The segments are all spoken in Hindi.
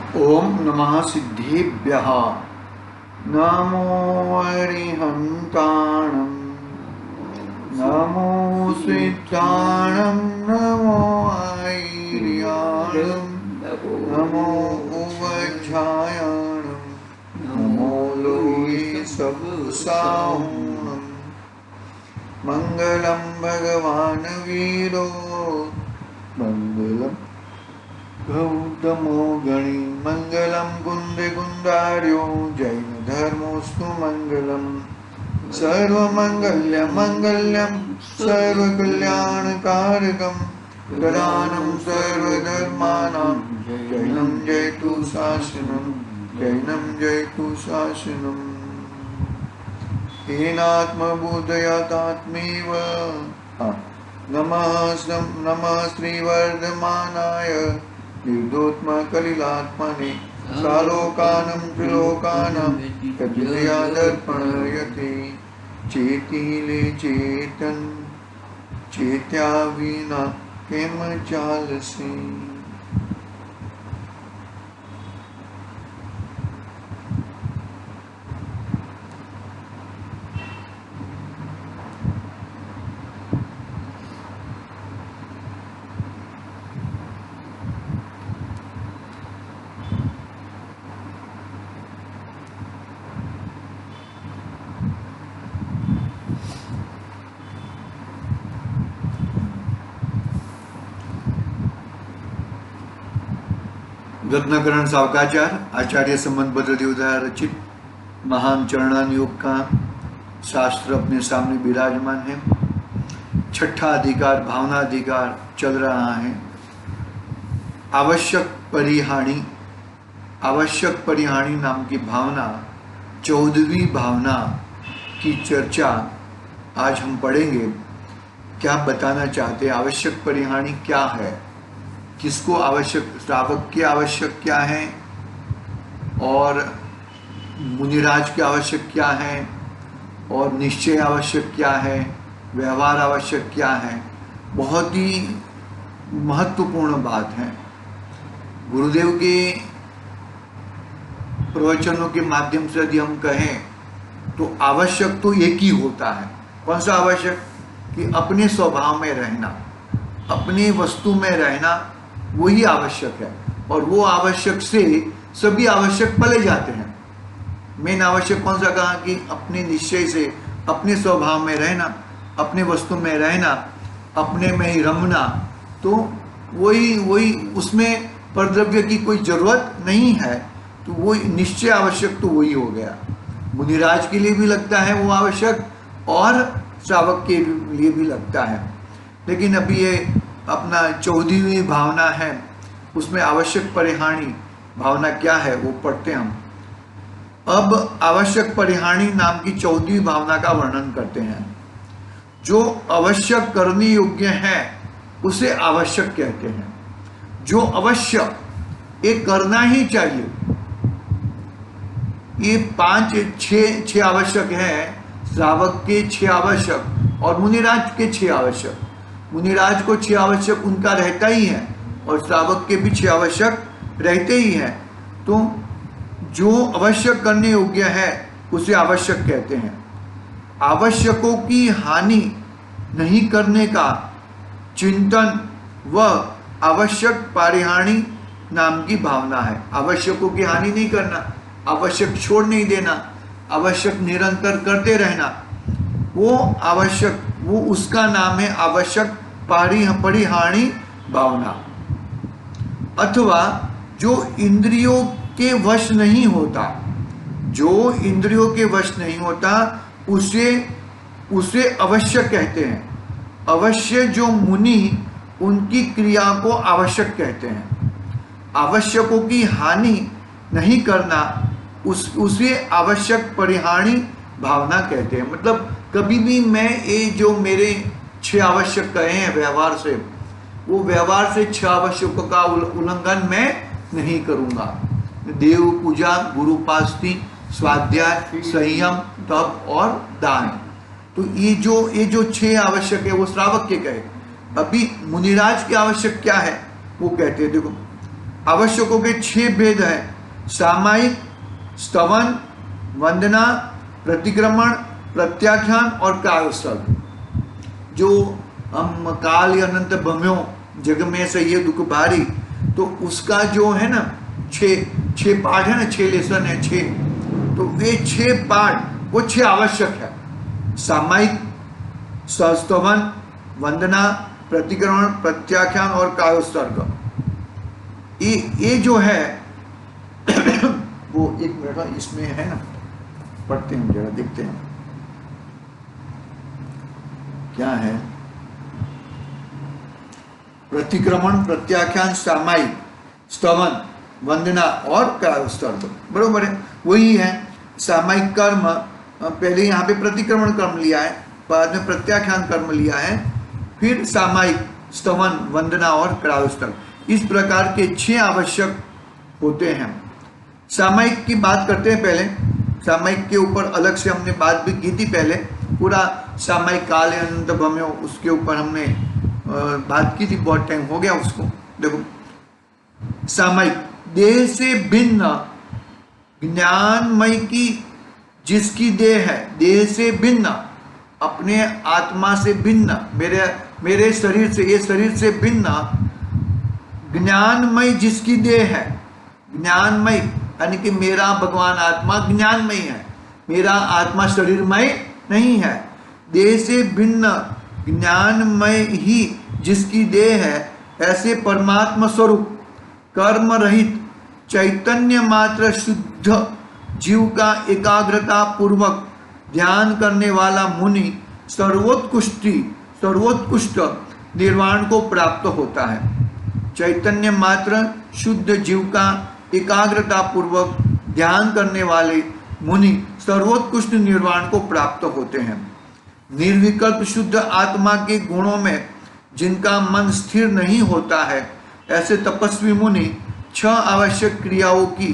ओम नमः सिद्धेभ्यः। नमो अरिहन्ताणं, नमो स्वित्राणं, नमो ऐर्याणं, नमो उवज्झायाणं, नमो लोये सबसाहुणं। मंगलम भगवान वीरो, मंगलम गौतमो गणी, मंगलम कुंदे कुंदार्यो, जैन धर्मोस्तु मंगलम। सर्वमंगल्य मंगल्यम सर्वकल्याणकारकम, प्रदानं सर्वधर्माणां, जैनं जयतु शासनं, जैनं जयतु शासनम्। येनात्मबोधयातात्मेव नमः श्रीवर्धमानाय निर्दोत्मकलिलात्मने, सालोकानं त्रिलोकानं तद्विदया दर्पणयते। चेतिले चेतन, चेत्या विना केम चालसे। रत्नाकरण सावकाचार आचार्य संबंधभद्र देवदाय रचित महान चरणान योग का शास्त्र अपने सामने विराजमान है। छठा अधिकार भावना अधिकार चल रहा है। आवश्यक परिहाणी नाम की भावना, 14वीं भावना की चर्चा आज हम पढ़ेंगे। क्या बताना चाहते हैं? आवश्यक परिहाणी क्या है, किसको आवश्यक, श्रावक के आवश्यक क्या है, और मुनिराज के आवश्यक क्या है, और निश्चय आवश्यक क्या है, व्यवहार आवश्यक क्या है। बहुत ही महत्वपूर्ण बात है। गुरुदेव के प्रवचनों के माध्यम से यदि हम कहें तो आवश्यक तो एक ही होता है। कौन सा आवश्यक? कि अपने स्वभाव में रहना, अपने वस्तु में रहना, वही आवश्यक है। और वो आवश्यक से सभी आवश्यक पले जाते हैं। मेन आवश्यक कौन सा कहा? कि अपने निश्चय से, अपने स्वभाव में रहना, अपने वस्तु में रहना, अपने में ही रमना। तो वही उसमें परद्रव्य की कोई जरूरत नहीं है। तो वो निश्चय आवश्यक तो वही हो गया। मुनिराज के लिए भी लगता है वो आवश्यक, और श्रावक के लिए भी लगता है। लेकिन अभी ये अपना 14वीं भावना है, उसमें आवश्यक परिहाणी भावना क्या है वो पढ़ते हम। अब आवश्यक परिहाणी नाम की 14वीं भावना का वर्णन करते हैं। जो आवश्यक करने योग्य है उसे आवश्यक कहते हैं। जो आवश्यक ये करना ही चाहिए, ये 6 आवश्यक है। श्रावक के 6 आवश्यक और मुनिराज के 6 आवश्यक। मुनिराज को 6 आवश्यक उनका रहता ही है, और श्रावक के भी 6 आवश्यक रहते ही हैं। तो जो आवश्यक करने योग्य है उसे आवश्यक कहते हैं। आवश्यकों की हानि नहीं करने का चिंतन व आवश्यक परिहाणी नाम की भावना है। आवश्यकों की हानि नहीं करना, आवश्यक छोड़ नहीं देना, आवश्यक निरंतर करते रहना, वो आवश्यक, वो उसका नाम है आवश्यक परिहाणी भावना। अथवा जो इंद्रियों के वश नहीं होता, जो इंद्रियों के वश नहीं होता उसे अवश्य कहते हैं। अवश्य जो मुनि, उनकी क्रिया को आवश्यक कहते हैं। आवश्यकों की हानि नहीं करना उसे आवश्यक परिहाणी भावना कहते हैं। मतलब कभी भी मैं ये जो मेरे 6 आवश्यक कहे हैं व्यवहार से, वो व्यवहार से 6 आवश्यकों का उल्लंघन मैं नहीं करूंगा। देव पूजा, गुरुपास्ति, स्वाध्याय, संयम, तप और दान। तो ये जो 6 आवश्यक है वो श्रावक के कहे। अभी मुनिराज के आवश्यक क्या है वो कहते हैं। देखो, आवश्यकों के 6 भेद हैं: सामायिक, स्तवन, वंदना, प्रतिक्रमण, प्रत्याख्यान और काव्यसर्ग। जो हम काल अनंत भम्यो जग में सही दुख भारी, तो उसका जो है ना 6 पाठ है ना, 6 लेसन है 6, तो ये 6 पाठ वो 6 आवश्यक है: सामायिक, स्तवन, वंदना, प्रतिक्रमण, प्रत्याख्यान और काव्यसर्ग। ये जो है वो 1 मिनट इसमें है ना, पढ़ते हैं जरा, देखते हैं क्या है। प्रतिक्रमण, प्रत्याख्यान, सामायिक, स्तवन, वंदना और काव्यसर्ग, बरोबर है, वही है। सामायिक कर्म पहले यहाँ पे प्रतिक्रमण कर्म लिया है, बाद में प्रत्याख्यान कर्म लिया है, फिर सामायिक, स्तवन, वंदना और काव्यसर्ग। इस प्रकार के 6 आवश्यक होते हैं। सामायिक की बात करते हैं पहले। सामायिक के ऊपर अलग से हमने बात भी की थी पहले, पूरा सामायिक काल अनंत भम्यो उसके ऊपर हमने बात की थी, बहुत टाइम हो गया उसको। देखो, सामायिक, देह से भिन्न ज्ञानमय की जिसकी देह है, देह से भिन्न, अपने आत्मा से भिन्न, मेरे शरीर से, ये शरीर से भिन्न ज्ञानमय जिसकी देह है। ज्ञानमय यानी कि मेरा भगवान आत्मा ज्ञानमय है, मेरा आत्मा शरीरमय नहीं है। देह से भिन्न ज्ञानमय ही जिसकी देह है, ऐसे परमात्मा स्वरूप कर्म रहित चैतन्य मात्र शुद्ध जीव का एकाग्रता पूर्वक ध्यान करने वाला मुनि सर्वोत्कृष्ट निर्वाण को प्राप्त होता है। चैतन्य मात्र शुद्ध जीव का एकाग्रता पूर्वक ध्यान करने वाले मुनि सर्वोत्कृष्ट निर्वाण को प्राप्त होते हैं। निर्विकल्प शुद्ध आत्मा के गुणों में जिनका मन स्थिर नहीं होता है, ऐसे तपस्वी मुनि 6 आवश्यक क्रियाओं की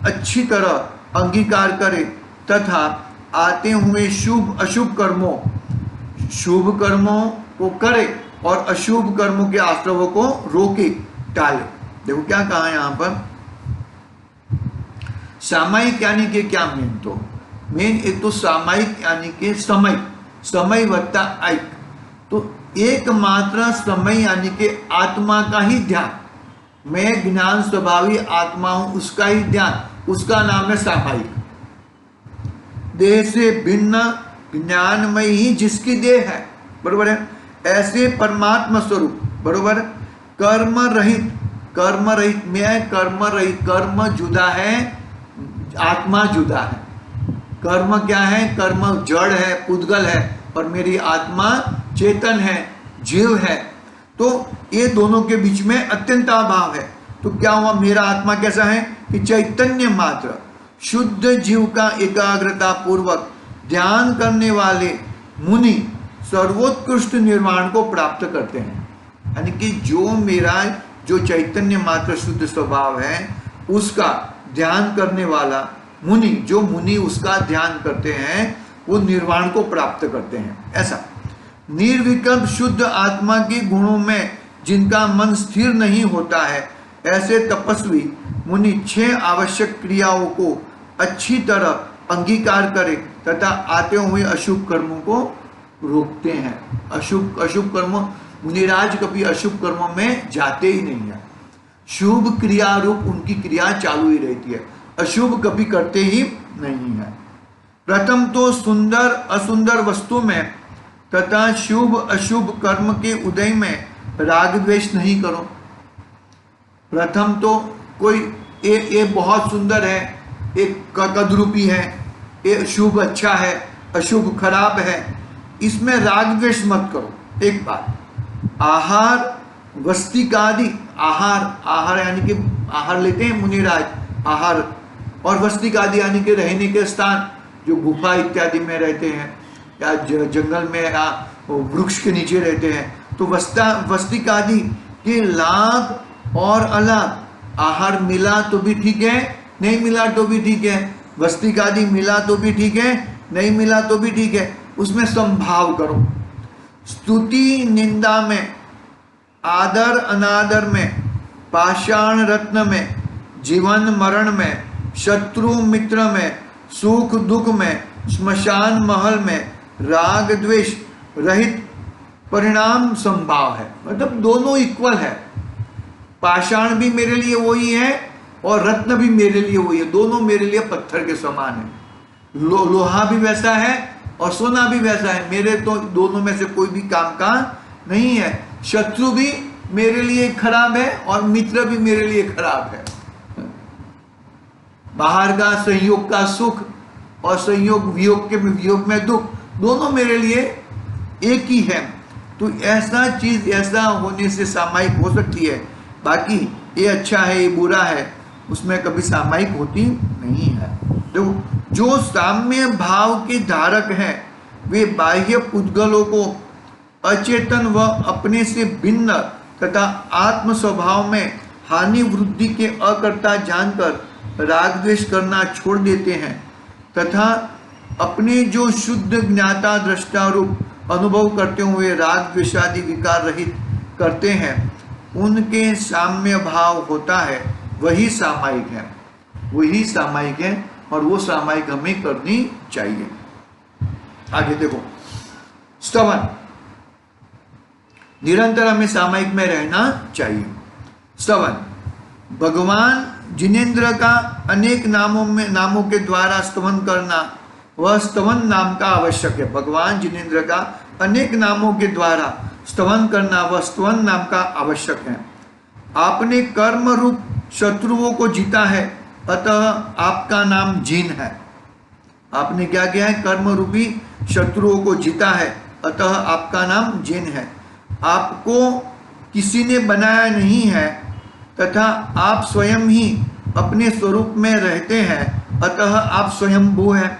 अच्छी तरह अंगीकार करे तथा आते हुए शुभ अशुभ कर्मों को करे और अशुभ कर्मों के आश्रवों को रोके, टाले। देखो क्या कहा है यहाँ पर। सामायिक यानी कि क्या मेन, तो मेन एक तो सामायिक यानी कि समय वत्ता आयिक, तो एकमात्र समय यानी कि आत्मा का ही ध्यान, मैं ज्ञान स्वभावी आत्मा हूं, उसका ही ध्यान, उसका नाम है सामायिक। देह से भिन्न ज्ञानमय ही जिसकी देह है, बरोबर है, ऐसे परमात्मा स्वरूप, बरोबर। कर्म रहित मैं कर्म रहित, कर्म जुदा है, आत्मा जुदा है। कर्म क्या है? कर्म जड़ है, पुद्गल है, और मेरी आत्मा चेतन है, जीव है। तो ये दोनों के बीच में अत्यंत अभाव है। तो क्या हुआ, मेरा आत्मा कैसा है कि चैतन्य मात्र शुद्ध जीव का एकाग्रता पूर्वक ध्यान करने वाले मुनि सर्वोत्कृष्ट निर्वाण को प्राप्त करते हैं। यानी कि जो चैतन्य मात्र शुद्ध स्वभाव है, उसका ध्यान करने वाला मुनि उसका ध्यान करते हैं, वो निर्वाण को प्राप्त करते हैं। ऐसा निर्विकल्प शुद्ध आत्मा के गुणों में जिनका मन स्थिर नहीं होता है, ऐसे तपस्वी मुनि 6 आवश्यक क्रियाओं को अच्छी तरह अंगीकार करे तथा आते हुए अशुभ कर्मों को रोकते हैं। अशुभ कर्मों, मुनिराज कभी अशुभ कर्मों में जाते ही नहीं है। शुभ क्रिया रूप उनकी क्रिया चालू ही रहती है, अशुभ कभी करते ही नहीं है। प्रथम तो सुंदर असुंदर वस्तु में तथा शुभ अशुभ कर्म के उदय में राग द्वेष नहीं करो। प्रथम तो कोई ये बहुत सुंदर है, एक कदरूपी है, ये शुभ अच्छा है, अशुभ खराब है, इसमें राग द्वेष मत करो। एक बात, आहार वस्तिकादि, आहार यानी कि आहार लेते हैं मुनिराज, आहार, और वस्तिकादि यानी कि रहने के स्थान, जो गुफा इत्यादि में रहते हैं या जंगल में या वृक्ष के नीचे रहते हैं, तो वस्तिकादि के लाभ और अलग। आहार मिला तो भी ठीक है, नहीं मिला तो भी ठीक है, वस्तिकादि मिला तो भी ठीक है, नहीं मिला तो भी ठीक है, उसमें संभाव करो। स्तुति निंदा में, आदर अनादर में पाषाण रत्न में, जीवन मरण में, शत्रु मित्र में, सुख दुख में, श्मशान महल में राग द्वेष रहित परिणाम संभाव है। मतलब दोनों इक्वल है। पाषाण भी मेरे लिए वही है और रत्न भी मेरे लिए वही है, दोनों मेरे लिए पत्थर के समान है। लोहा भी वैसा है और सोना भी वैसा है, मेरे तो दोनों में से कोई भी काम का नहीं है। शत्रु भी मेरे लिए खराब है और मित्र भी मेरे लिए खराब है। बाहर का संयोग का सुख और संयोग वियोग में दुख, दोनों मेरे लिए एक ही है। तो ऐसा चीज ऐसा होने से सामायिक हो सकती है, बाकी ये अच्छा है ये बुरा है उसमें कभी सामायिक होती नहीं है। तो जो साम्य भाव के धारक हैं वे बाह्य पुद्गलों को अचेतन व अपने से भिन्न तथा आत्म स्वभाव में हानि वृद्धि के अकर्ता जानकर राग द्वेष करना छोड़ देते हैं तथा अपने जो शुद्ध ज्ञाता दृष्टा रूप अनुभव करते हुए राग द्वेषादि विकार रहित करते हैं, उनके साम्य भाव होता है, वही सामायिक है, वही सामायिक है और वो सामायिक हमें करनी चाहिए। आगे देखो, स्तवन, निरंतर हमें सामायिक में रहना चाहिए। स्तवन, भगवान जिनेन्द्र का अनेक नामों के द्वारा स्तवन करना वह स्तवन नाम का आवश्यक है। भगवान जिनेन्द्र का अनेक नामों के द्वारा स्तवन करना वह स्तवन नाम का आवश्यक है। आपने कर्म रूप शत्रुओं को जीता है, अतः आपका नाम जिन है। आपने क्या किया है? कर्म रूपी शत्रुओं को जीता है, अतः आपका नाम जिन है। आपको किसी ने बनाया नहीं है तथा आप स्वयं ही अपने स्वरूप में रहते हैं, अतः आप स्वयंभू हैं।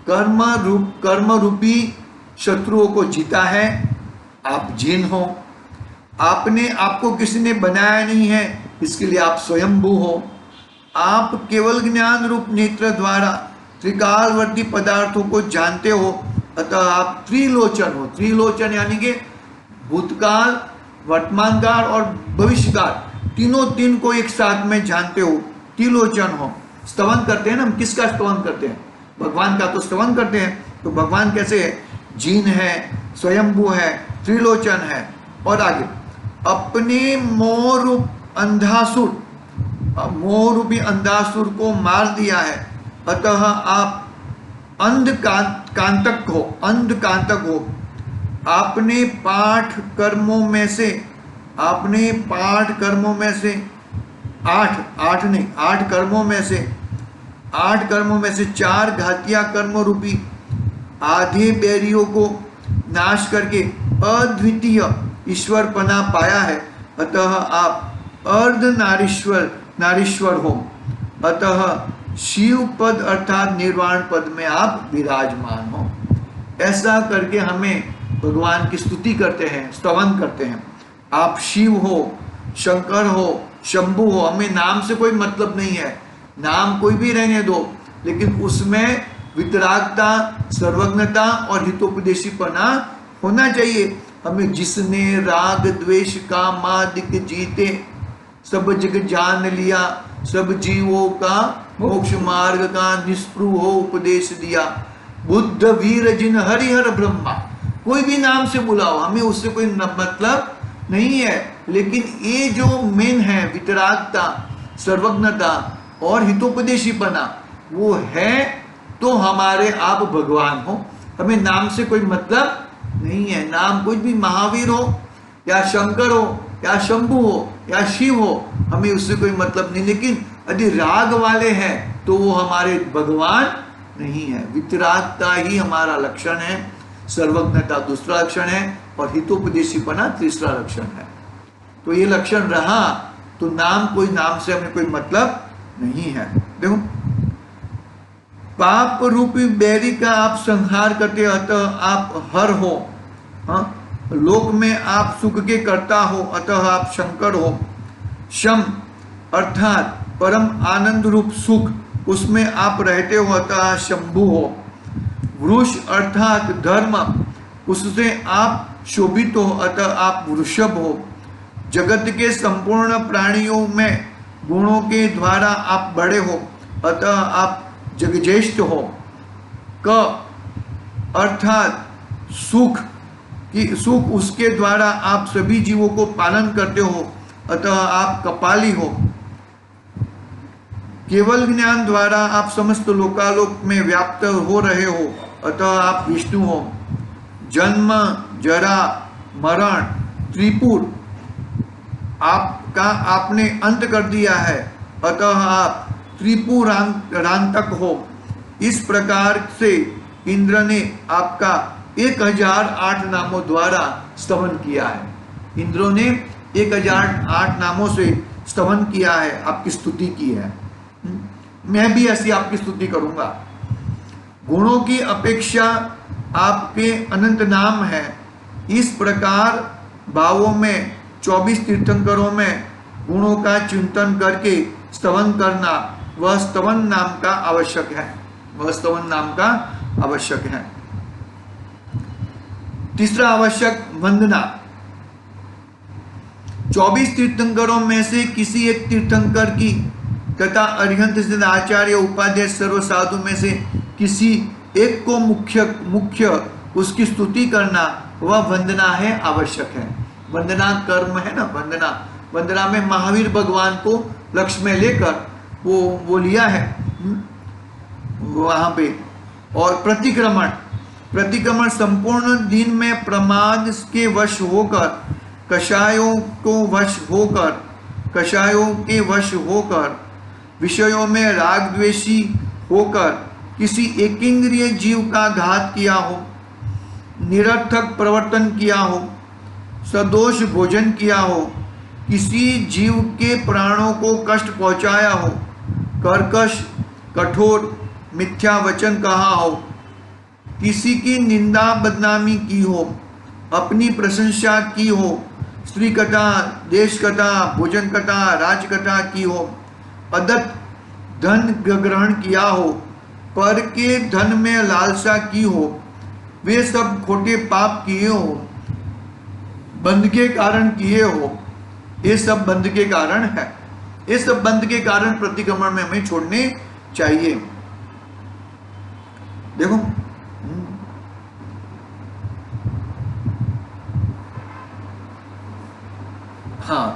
कर्म रूपी शत्रुओं को जीता है, आप जिन हो। आपने आपको किसी ने बनाया नहीं है, इसके लिए आप स्वयंभू हो। आप केवल ज्ञान रूप नेत्र द्वारा त्रिकालवर्ती पदार्थों को जानते हो, अतः आप त्रिलोचन हो। त्रिलोचन यानी कि भूतकाल, वर्तमान काल और भविष्यकाल, तीन को एक साथ में जानते हो, त्रिलोचन हो। स्तवन करते हैं ना हम, किसका स्तवन करते हैं? भगवान का तो स्तवन करते हैं। तो भगवान कैसे है? जीन है, स्वयंभू है, त्रिलोचन है। और आगे, अपने मोह रूपी अंधासुर को मार दिया है, अतः आप अंधकांतक हो। आपने पाठ कर्मों में से 8 कर्मों में से 4 घातिया कर्म रूपी आधे बैरियों को नाश करके अद्वितीय ईश्वर पना पाया है, अतः आप अर्ध नारीश्वर हो। अतः शिव पद अर्थात निर्वाण पद में आप विराजमान हो। ऐसा करके हमें भगवान की स्तुति करते हैं, स्तवन करते हैं। आप शिव हो, शंकर हो, शंभु हो। हमें नाम से कोई मतलब नहीं है, नाम कोई भी रहने दो, लेकिन उसमें वितरागता, सर्वज्ञता और हितोपदेशीपना होना चाहिए। हमें जिसने राग द्वेष का मादिक जीते, सब जग जान लिया, सब जीवों का मोक्ष मार्ग का निष्प्रू हो उपदेश दिया। बुद्ध वीर जिन हरिहर ब्रह्मा, कोई भी नाम से बुलाओ, हमें उससे कोई मतलब नहीं है। लेकिन ये जो मेन है वितरागता, सर्वज्ञता और हितोपदेशीपना, वो है तो हमारे आप भगवान हो। हमें नाम से कोई मतलब नहीं है। नाम कोई भी महावीर हो या शंकर हो या शंभु हो या शिव हो, हमें उससे कोई मतलब नहीं। लेकिन यदि राग वाले हैं तो वो हमारे भगवान नहीं है। वितरागता ही हमारा लक्षण है, सर्वज्ञता दूसरा लक्षण है और हितोपदेशीपना तीसरा लक्षण है। तो ये लक्षण रहा तो नाम से हमें कोई मतलब नहीं है। देखो, पाप रूपी बैरी का आप संहार करते, अतः आप हर हो। लोक में आप सुख के कर्ता हो, अतः आप शंकर हो। शम अर्थात परम आनंद रूप सुख, उसमें आप रहते हो, अतः शंभु हो। वृष अर्थात धर्म, उससे आप शोभित हो, अतः आप वृषभ हो। जगत के संपूर्ण प्राणियों में गुणों के द्वारा आप बड़े हो, अतः आप जगज्येष्ठ हो। क अर्थात सुख उसके द्वारा आप सभी जीवों को पालन करते हो, अतः आप कपाली हो। केवल ज्ञान द्वारा आप समस्त लोकालोक में व्याप्त हो रहे हो, अतः आप विष्णु हो। जन्म जरा मरण त्रिपुर आपका आपने अंत कर दिया है, अतः आप त्रिपुरांतक हो। इस प्रकार से इंद्र ने आपका 1008 नामों द्वारा स्तवन किया है। इंद्रों ने 1008 नामों से स्तवन किया है, आपकी स्तुति की है। मैं भी ऐसी आपकी स्तुति करूंगा। गुणों की अपेक्षा आपके अनंत नाम है। इस प्रकार भावों में 24 तीर्थंकरों में गुणों का चिंतन करके स्तवन करना, वह स्तवन नाम का आवश्यक है, वह स्तवन नाम का आवश्यक है। तीसरा आवश्यक वंदना। 24 तीर्थंकरों में से किसी एक तीर्थंकर की तथा अरिहंत सिद्ध आचार्य उपाध्याय सर्व साधु में से किसी एक को मुख्य उसकी स्तुति करना, वह वंदना है, आवश्यक है। वंदना कर्म है ना, वंदना में महावीर भगवान को लक्ष्य में लेकर वो लिया है वहां पे। और प्रतिक्रमण संपूर्ण दिन में प्रमाद के वश होकर, कषायों के वश होकर, विषयों में राग द्वेषी होकर किसी एकेंद्रिय जीव का घात किया हो, निरर्थक प्रवर्तन किया हो, सदोष भोजन किया हो, किसी जीव के प्राणों को कष्ट पहुंचाया हो, कर्कश कठोर मिथ्या वचन कहा हो, किसी की निंदा बदनामी की हो, अपनी प्रशंसा की हो, स्त्री कथा, देश कथा, भोजन कथा, राज कथा की हो, अदत्त धन ग्रहण किया हो, पर के धन में लालसा की हो, वे सब खोटे पाप किए हो, बंध के कारण किए हो, ये सब बंध के कारण है। ये सब बंध के कारण प्रतिक्रमण में हमें छोड़ने चाहिए। देखो हाँ,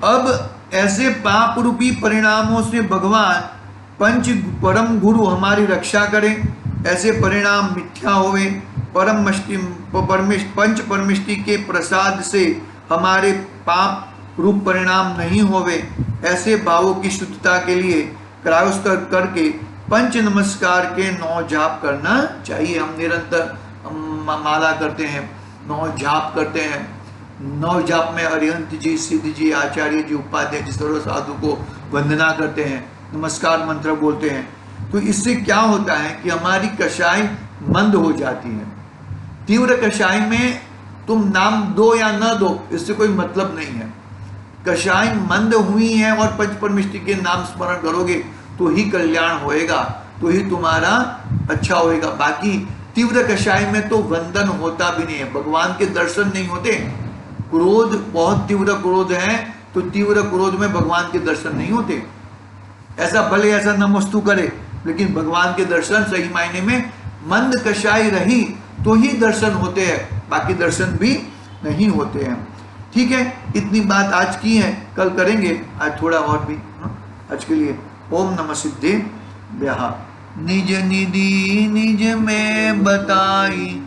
अब ऐसे पाप रूपी परिणामों से भगवान पंच परम गुरु हमारी रक्षा करें। ऐसे परिणाम मिथ्या होवे, पंच परमिष्टि के प्रसाद से हमारे पाप रूप परिणाम नहीं होवे। ऐसे भावों की शुद्धता के लिए क्रायोस्तर करके पंच नमस्कार के 9 जाप करना चाहिए। हम निरंतर माला करते हैं, 9 जाप करते हैं। 9 जाप में अरिहंत जी, सिद्ध जी, आचार्य जी, उपाध्याय जी, सर्व साधु को वंदना करते हैं, नमस्कार मंत्र बोलते हैं। तो इससे क्या होता है कि हमारी कषाय मंद हो जाती है। तीव्र कषाय में तुम नाम दो या न दो, इससे कोई मतलब नहीं है। कषाय मंद हुई है और पंच परमिष्टि के नाम स्मरण करोगे तो ही कल्याण होएगा, तो ही तुम्हारा अच्छा होएगा। बाकी तीव्र कषाय में तो वंदन होता भी नहीं है, भगवान के दर्शन नहीं होते। क्रोध, बहुत तीव्र क्रोध है तो तीव्र क्रोध में भगवान के दर्शन नहीं होते। ऐसा भले ऐसा नमस्तु करे, लेकिन भगवान के दर्शन सही मायने में मंद कषाय रही तो ही दर्शन होते हैं, बाकी दर्शन भी नहीं होते हैं। ठीक है, इतनी बात आज की है, कल करेंगे आज थोड़ा और भी। आज के लिए ओम नमः सिद्धे व्याहा। निज निधि निज में बताई,